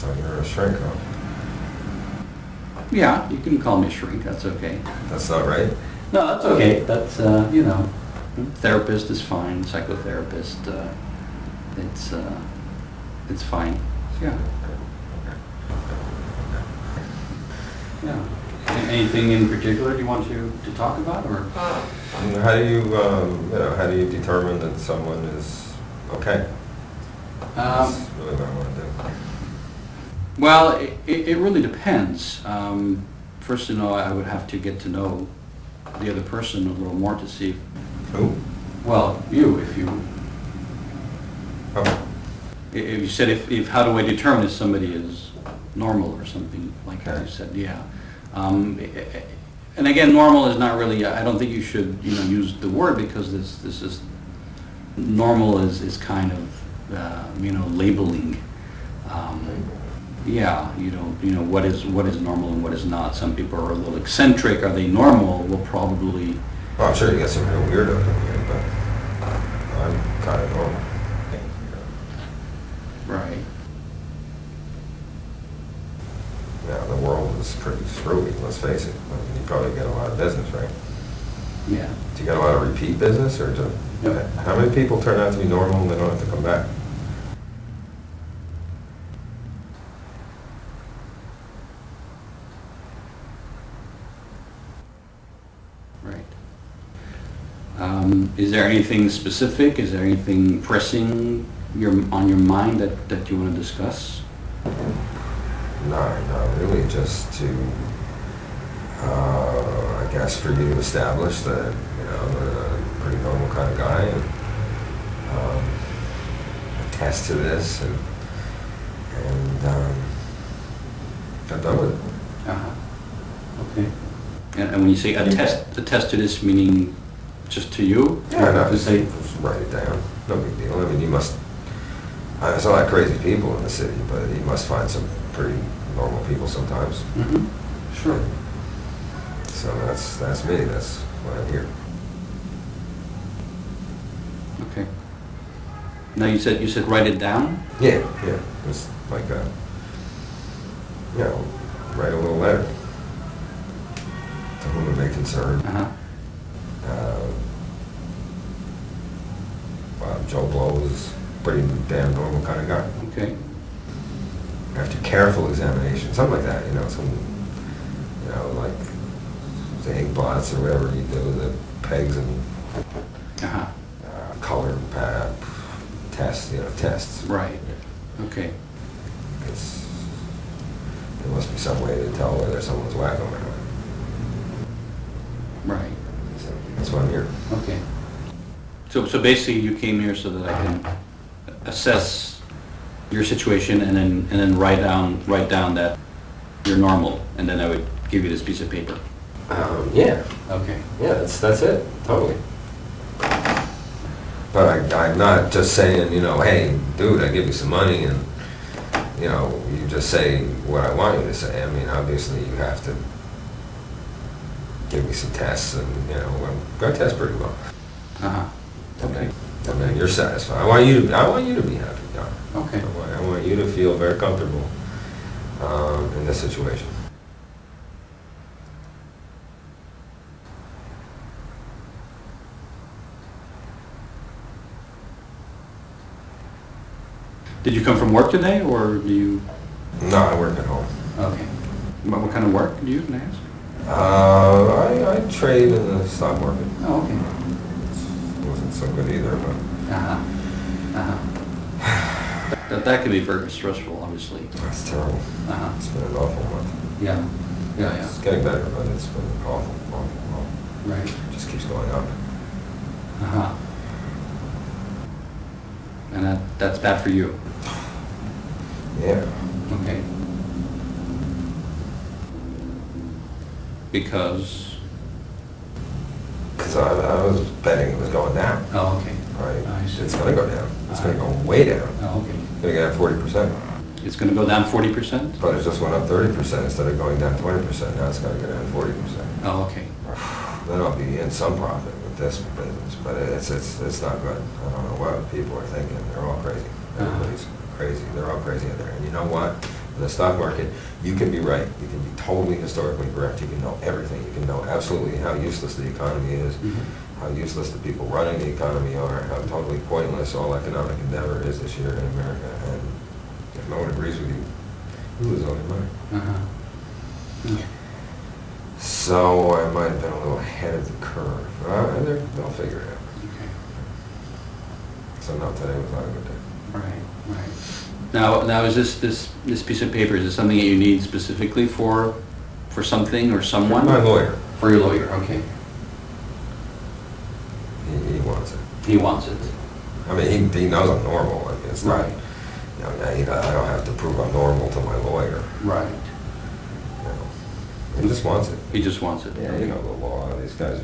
So you're a shrink, huh? Yeah, you can call me a shrink, that's okay. That's not right? No, that's okay. That's, therapist is fine, psychotherapist, it's fine. Yeah. Yeah. Anything in particular you want to talk about, or? How do how do you determine that someone is okay? That's really what I want to do. Well, it really depends. First to know, I would have to get to know the other person a little more to see if, Who? well, you, if you, Oh, if you said if how do I determine if somebody is normal or something like that, you said, yeah. And again, normal is not really, I don't think you should, use the word, because this is, normal is kind of, labeling. Yeah, what is normal and what is not. Some people are a little eccentric. Are they normal? Well, probably. well, I'm sure you got some real weirdos in here, but I'm kind of normal. Right. Yeah, the world is pretty screwy, let's face it. I mean, you probably get a lot of business, right? Yeah. Do you get a lot of repeat business, or just, Yep. how many people turn out to be normal and they don't have to come back? Right. Is there anything specific? Is there anything pressing on your mind that you want to discuss? No, not really, just to, I guess for you to establish that, I'm a pretty normal kind of guy, and attest to this, and I'm done with it. Uh-huh. Okay. And when you say attest to this, meaning just to you? Yeah, no, To just say, write it down, no big deal. I mean, you must, there's a lot of crazy people in the city, but you must find some pretty normal people sometimes. mm-hmm. Sure. So that's me, that's what I'm here. Okay. Now you said write it down? Yeah, it's like write a little letter to whom it may concern. Uh-huh. Joe Blow is a pretty damn normal kind of guy. Okay. After careful examination, something like that, like the ink blots or whatever you do, the pegs and Uh-huh. color tests, tests. Right. Okay. There must be some way to tell whether someone's wacko or not. Right. So that's why I'm here. Okay. So basically you came here so that I can assess your situation and then write down that you're normal, and then I would give you this piece of paper. Yeah. Okay. Yeah, that's it, totally. But I'm not just saying, hey, dude, I give you some money and, you just say what I want you to say. I mean, obviously you have to give me some tests and, I'm going to test pretty well. Uh-huh. Okay. And then you're satisfied. I want you to be happy, John. Okay. I want you to feel very comfortable in this situation. Did you come from work today, or do you? No, I work at home. Okay. What kind of work do you, can I ask? I trade in the stock market. Oh, okay. It wasn't so good either, but Uh-huh. Uh-huh. That could be very stressful, obviously. that's terrible. Uh-huh. It's been an awful month. Yeah. Yeah, It's getting better, but it's been awful. Right. It just keeps going up. Uh-huh. And that's bad for you. Yeah. Okay. Because? Because I was betting it was going down. Oh, okay. Right. I see. It's going to go down. It's going to go way down. Oh, okay. It's going to get 40%. It's going to go down 40%? But it just went up 30% instead of going down 20%. Now it's going to go down 40%. Oh, okay. Then I'll be in some profit with this business, but it's not good. I don't know what people are thinking. They're all crazy. Everybody's crazy. They're all crazy out there. And you know what? In the stock market, you can be right. You can be totally historically correct. You can know everything. You can know absolutely how useless the economy is, how useless the people running the economy are, how totally pointless all economic endeavor is this year in America. And if no one agrees with you, you lose all your money. So I might have been a little ahead of the curve. They'll figure it out. So no, today was not a good day. Right. Now is this piece of paper, is it something that you need specifically for something or someone? My lawyer. For your lawyer, okay. He wants it. He wants it. I mean, he knows I'm normal. I mean, it's not, Right. you know, I don't have to prove I'm normal to my lawyer. Right. You know. He just wants it. He just wants it. Yeah, you know the law. These guys,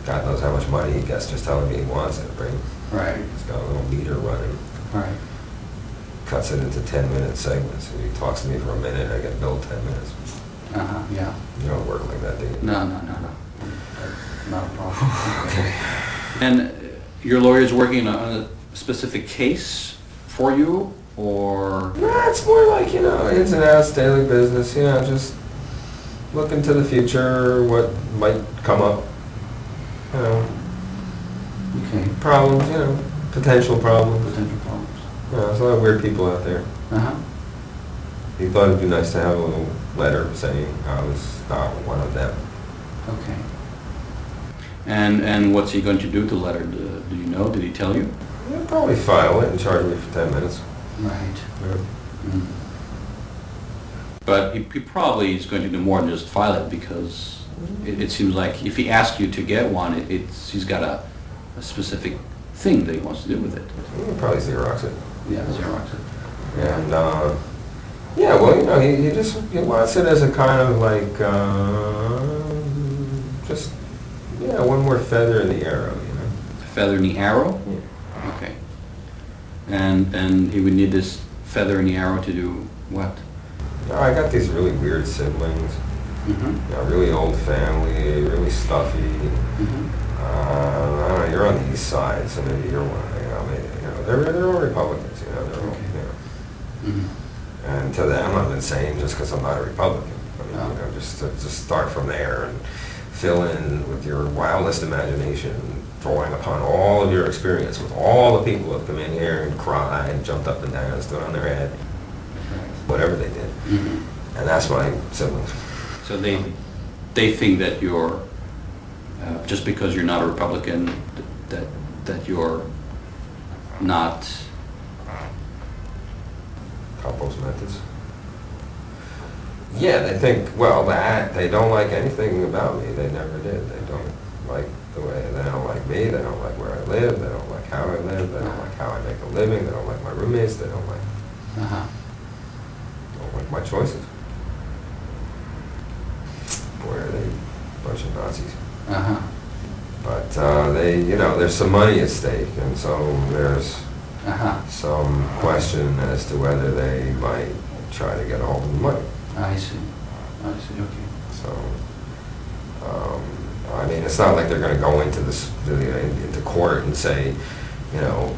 God knows how much money he gets just telling me he wants it, right? Right. He's got a little meter running. Right. Cuts it into 10-minute segments. If he talks to me for a minute, I get billed 10 minutes. Yeah. You don't work like that, do you? No. Not a problem. Okay. And your lawyer's working on a specific case for you, or? Yeah, it's more like, you know, ins and outs, daily business, you know, just looking to the future, what might come up, you know, Okay. problems, you know, potential problems. Potential problems. You know, there's a lot of weird people out there. He thought it'd be nice to have a little letter saying I was not one of them. Okay. And what's he going to do with the letter? Do you know? Did he tell you? He'll probably file it and charge me for 10 minutes. Right. Yeah. But he probably is going to do more than just file it, because it seems like if he asks you to get one, he's got a specific thing that he wants to do with it. He'll probably Xerox it. Yeah, Xerox it. And, yeah, well, you know, he wants it as a kind of like, just, yeah, one more feather in the arrow, you know. Feather in the arrow? Yeah. Okay. And he would need this feather in the arrow to do what? You know, I got these really weird siblings, you know, really old family, really stuffy. I don't know, you're on the east side, so maybe you're one, you know, maybe, you know, they're all Republicans, you know, they're all, you know. And to them, I'm insane just because I'm not a Republican. I mean, you know, just start from there and fill in with your wildest imagination, drawing upon all of your experience with all the people who have come in here and cried and jumped up and down, stood on their head, whatever they did. And that's my siblings. So they think that you're, just because you're not a Republican, that you're not... Compost methods. Yeah, they think, well, that they don't like anything about me. They never did. They don't like the way, they don't like me. They don't like where I live. They don't like how I live. They don't like how I make a living. They don't like my roommates. They don't like, don't like my choices. Boy, are they a bunch of Nazis. But they, you know, there's some money at stake, and so there's some question as to whether they might try to get a hold of the money. I see, okay. So, I mean, it's not like they're going to go into into court and say, you know,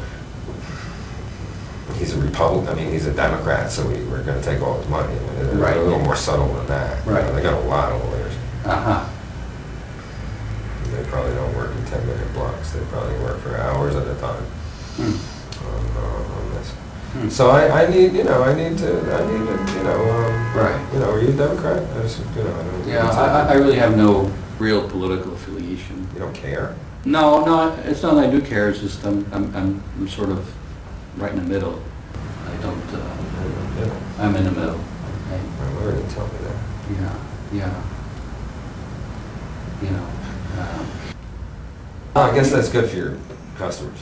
he's a Republican. I mean, he's a Democrat, so we're going to take all his money. I mean, they're a little more subtle than that. Right. You know, they got a lot of lawyers. They probably don't work in 10-minute blocks. They probably work for hours at a time on this. So I need, you know, you know, Right. You know, are you a Democrat? I just, you know, I don't. Yeah, I really have no real political affiliation. You don't care? No, it's not that I do care. It's just I'm sort of right in the middle. I don't. I'm in the middle. Okay. My lawyer didn't tell me that. Yeah. You know. I guess that's good for your customers.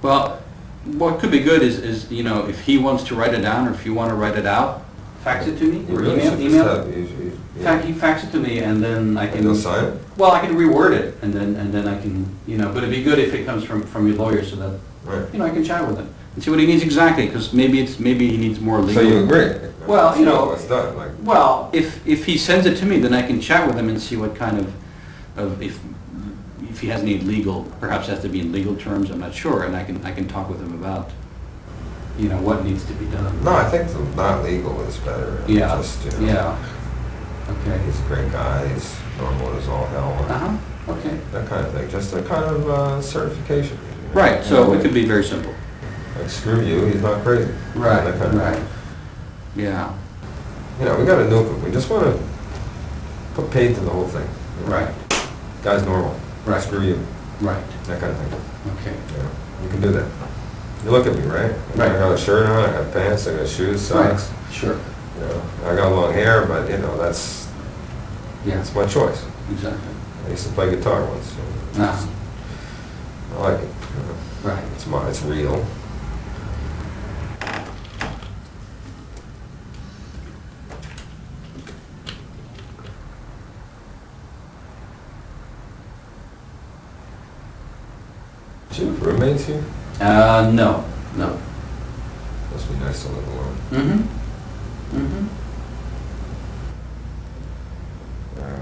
Well, what could be good is you know, if he wants to write it down, or if you want to write it out, fax it to me, You or really should email. just have, You fax it to me, and then I can. You'll sign it? Well, I can reword it, and then I can, you know. But it'd be good if it comes from your lawyer, so that Right. you know I can chat with him and see what he needs exactly, because maybe he needs more legal. So you agree? Well, you know, It's done, like. Well, if he sends it to me, then I can chat with him and see what kind of if he has any legal, perhaps has to be in legal terms. I'm not sure, and I can talk with him about, you know, what needs to be done. No, I think the not legal is better. Yeah, Just, you know, yeah. Okay. he's a great guy, he's normal as all hell. Uh-huh, okay. That kind of thing, just a kind of certification. You know? Right, so it could be very simple. Like, screw you, he's not crazy. Right, That kind of right. thing. Yeah, You know, we gotta nuke him, we just wanna put paid to the whole thing. right, Guy's normal. Right. Screw you, right, that kind of thing. okay. You know, you can do that. You look at me, right? Right. I got a shirt on, I got pants, I got shoes, socks. Right, sure, You know, I got long hair, but you know, that's yeah, my choice. exactly. I used to play guitar once. So Ah, I like it. You know. right. It's real. Do you have roommates here? No, no. Must be nice to live alone. Mm-hmm, mm-hmm. Yeah.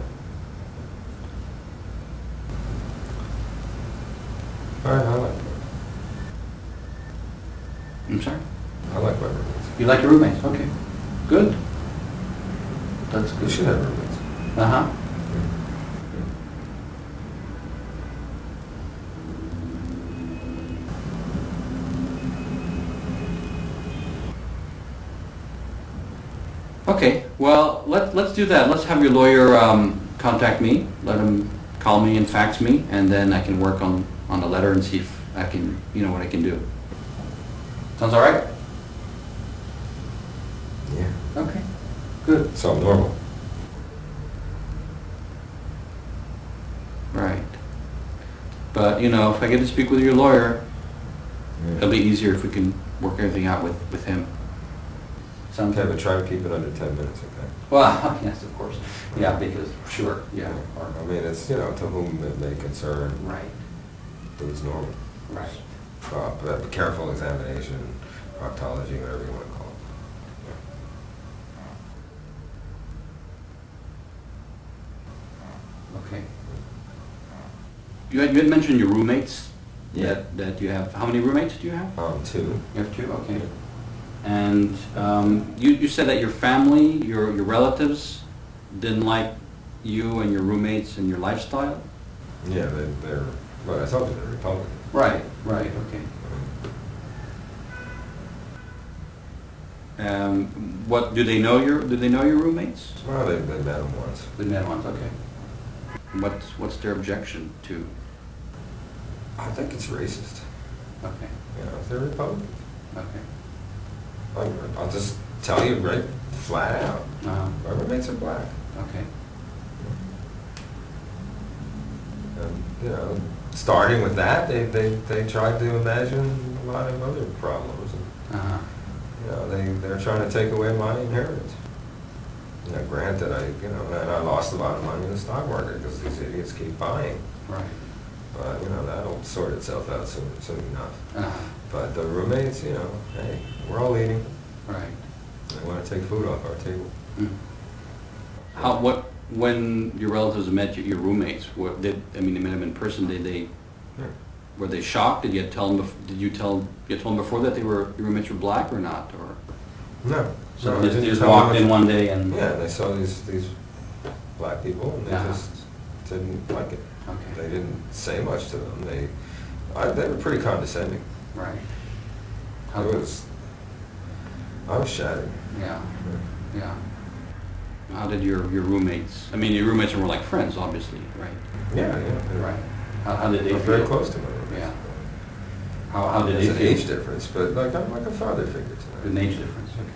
All right, I like them. I'm sorry? I like my roommates. You like your roommates? Okay, good. That's You good. should have roommates. Uh-huh. Okay, well, let's do that. Let's have your lawyer contact me, let him call me and fax me, and then I can work on the letter and see if I can, you know, what I can do. Sounds all right? Yeah. Okay, good. So I'm normal. Right. But, you know, if I get to speak with your lawyer, Yeah. it'll be easier if we can work everything out with him. Sounds Okay, good. but try to keep it under 10 minutes, okay? Well, yes, of course. Yeah, because, sure, yeah. I mean, it's, you know, to whom it may concern, Right, who's normal. right. But careful examination, proctology, whatever you want to call it. Okay. You had mentioned your roommates? Yeah. That you have, how many roommates do you have? 2. You have 2, okay. And you said that your family, your relatives didn't like you and your roommates and your lifestyle? Yeah, they're, well, I told you, they're Republicans. Right, right, okay. What, do they know your roommates? Well, they met them once. The met once, okay. What's their objection to? I think it's racist. Okay, You know, they're Republicans. okay. I'll just tell you right flat out. Uh-huh. My roommates are black. Okay. And, you know, starting with that, they tried to imagine a lot of other problems. And, Uh-huh. you know, they're trying to take away my inheritance. You know, granted, and I lost a lot of money in the stock market because these idiots keep buying. Right. But, you know, that'll sort itself out soon enough. Uh-huh. But the roommates, you know, hey, we're all eating. Right. They want to take food off our table. Mm. When your relatives met your roommates, they met them in person, Yeah. were they shocked? Did you tell them, before that your roommates were black or not, or? No. So no, I they didn't just tell walked them. in one day and? Yeah, they saw these black people and they Uh-huh. just didn't like it. Okay. They didn't say much to them. They were pretty condescending. Right. I was shattered. Yeah, yeah. How did your roommates, your roommates were like friends, obviously, right? Yeah, yeah. Right. How did they I'm feel? very close to my roommates. Yeah. How did There's they an feel? age difference, but like I'm like a father figure to An them. age difference, okay.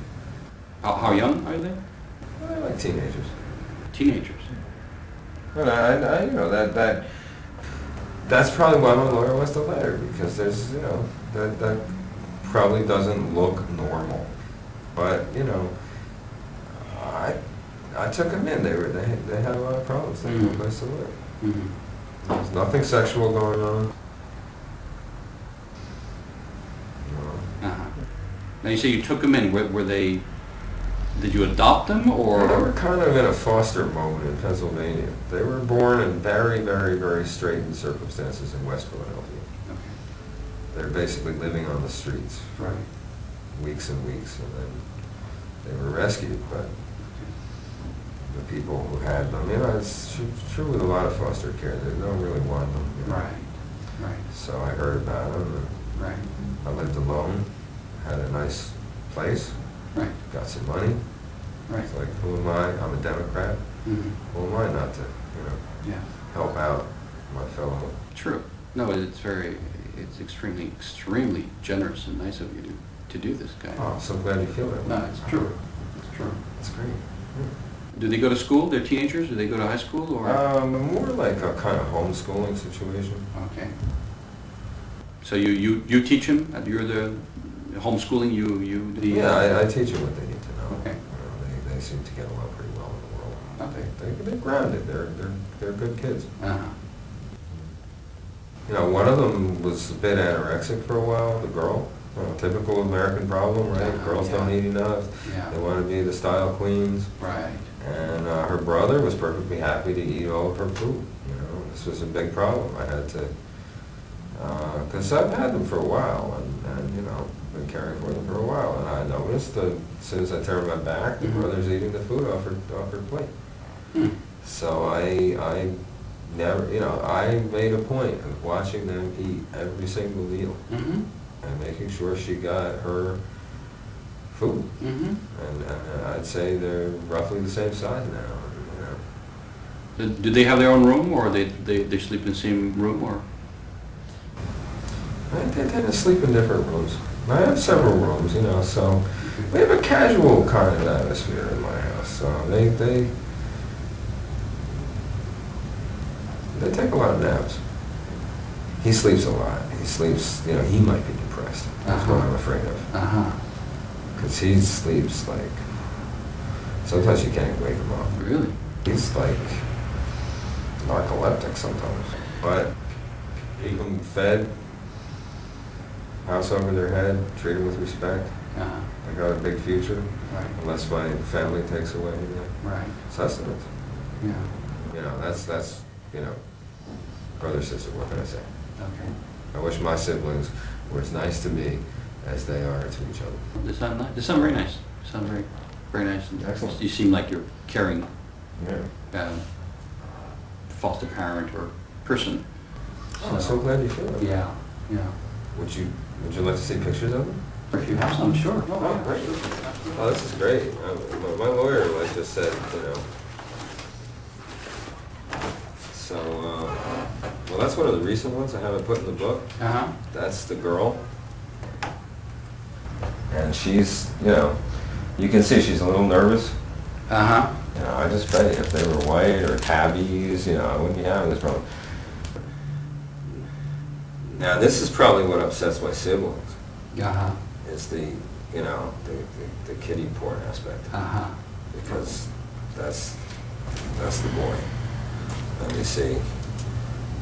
How young are they? I like teenagers. Teenagers. And I you know, that's probably why my lawyer wants the letter, because there's, you know, that probably doesn't look normal. But, you know, I took them in. They had a lot of problems. They had no Mhm. place to live. Mm-hmm. There's nothing sexual going on. No. Uh-huh. Now you say you took them in. Were they? Did you adopt them or? They were kind of in a foster mode in Pennsylvania. They were born in very, very, very straitened circumstances in West Philadelphia. Okay. They're basically living on the streets. Right. weeks and weeks, and then they were rescued. But the people who had them, it's true with a lot of foster care. They don't really want them. Right. So I heard about them. Right. I lived alone, had a nice place, Right. got some money. Right. It's like, who am I? I'm a Democrat. Mm-hmm. Who am I not to, Yeah. help out my fellow? True. No, it's extremely generous and nice of you to do this, guy. Oh, I'm so glad you feel that way. No, it's true. It's true. It's great. Do they go to school? They're teenagers? Do they go to high school or? More like a kind of homeschooling situation. Okay. So you teach them? You're the homeschooling. You the. Yeah, I teach them what they need to know. Okay. They seem to get along pretty well in the world. Okay. They're grounded. They're good kids. Uh-huh. One of them was a bit anorexic for a while. The girl, typical American problem, right? Girls don't eat enough. Yeah. They want to be the style queens. Right. And her brother was perfectly happy to eat all of her food. This was a big problem. I had to, because I've had them for a while, and been caring for them for a while, and I noticed that as soon as I turned my back, the brother's eating the food off her plate. Hmm. So I never, I made a point of watching them eat every single meal Mm-hmm. and making sure she got her food. Mm-hmm. And I'd say they're roughly the same size now. Do they have their own room, or they sleep in the same room, or? They tend to sleep in different rooms. I have several rooms, so we have a casual kind of atmosphere in my house. So they take a lot of naps. He sleeps a lot. He sleeps, he might be depressed. That's what I'm afraid of. Uh-huh. Because he sleeps like, sometimes you can't even wake him up. Really? He's like narcoleptic sometimes. But keep them fed, house over their head, treat them with respect. Uh-huh. I got a big future, Right. unless my family takes away Right. sustenance. Yeah. That's brother, sister, what can I say? Okay. I wish my siblings were as nice to me as they are to each other. They sound nice. They sound very nice. They sound very, very nice. And Excellent. You seem like you're caring Yeah. foster parent or person. Oh, I'm so glad you feel it. Yeah. Yeah. Would you like to see pictures of them? If you have some, sure. Oh, great. Oh, this is great. My lawyer just said, So, well, that's one of the recent ones I haven't put in the book. Uh-huh. That's the girl. And she's, you can see she's a little nervous. Uh-huh. I just bet if they were white or tabbies, I wouldn't be having this problem. Now, this is probably what upsets my siblings, Uh-huh. is the kiddie porn aspect. Uh-huh. Because that's the boy. Let me see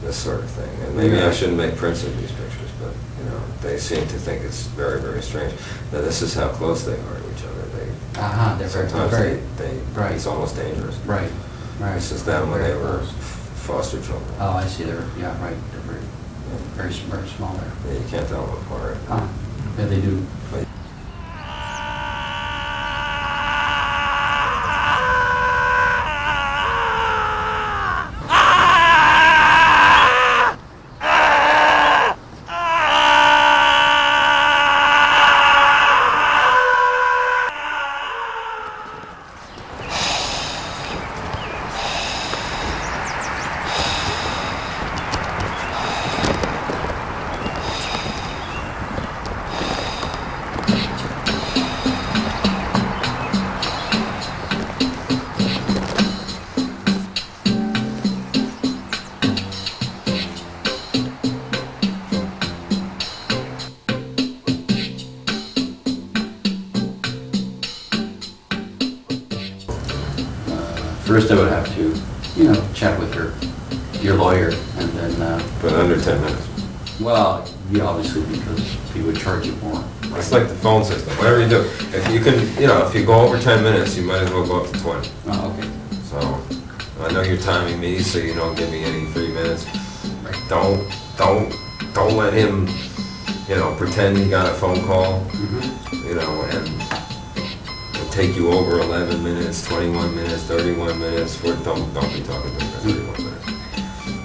this sort of thing. And maybe I shouldn't make prints of these pictures, but they seem to think it's very, very strange. Now this is how close they are to each other. Uh-huh. They're Sometimes very, they it's almost dangerous. right. Right. This is them when Very they were close. foster children. Oh, I see. They're right. They're very small there. Yeah, you can't tell them apart. Huh. Yeah, they do. But First, I would have to, chat with your lawyer, and then, but under 10 minutes. well, yeah, obviously, because he would charge you more. It's like the phone system. Whatever you do, if you can, if you go over 10 minutes, you might as well go up to 20. Oh, okay. So I know you're timing me, so you don't give me any 3 minutes. Right. Don't let him, you know, pretend you got a phone call, Mm-hmm. you know, and it'll take you over 11 minutes, 21 minutes, 31 minutes. Don't be talking to me for 31 minutes.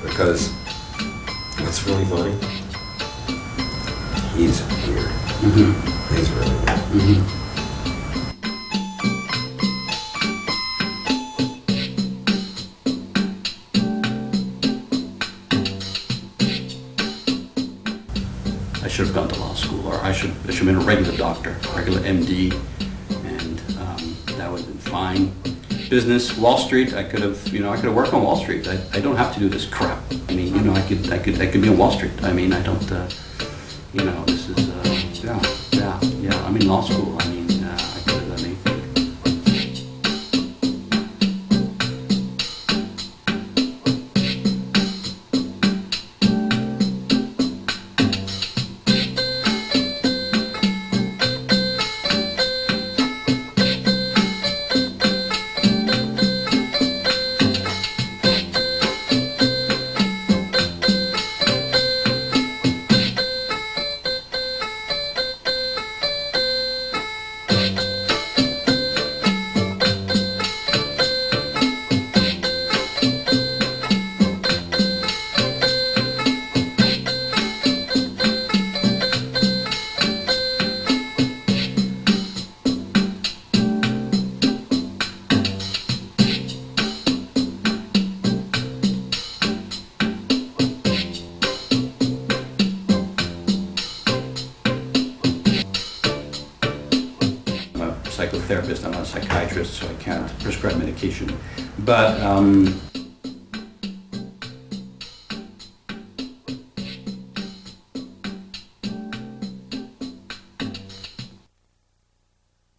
Because what's really funny, he's weird. Mm-hmm. He's really weird. Mm-hmm. I should have gone to law school, or I should have been a regular doctor, regular MD, and that would have been fine. Business, Wall Street, I could have worked on Wall Street. I don't have to do this crap. I mean, you know, I could be on Wall Street. I mean, I don't, you know, this is, yeah. I'm in law school. I mean, I could have done anything. I'm a psychotherapist, I'm not a psychiatrist, so I can't prescribe medication. But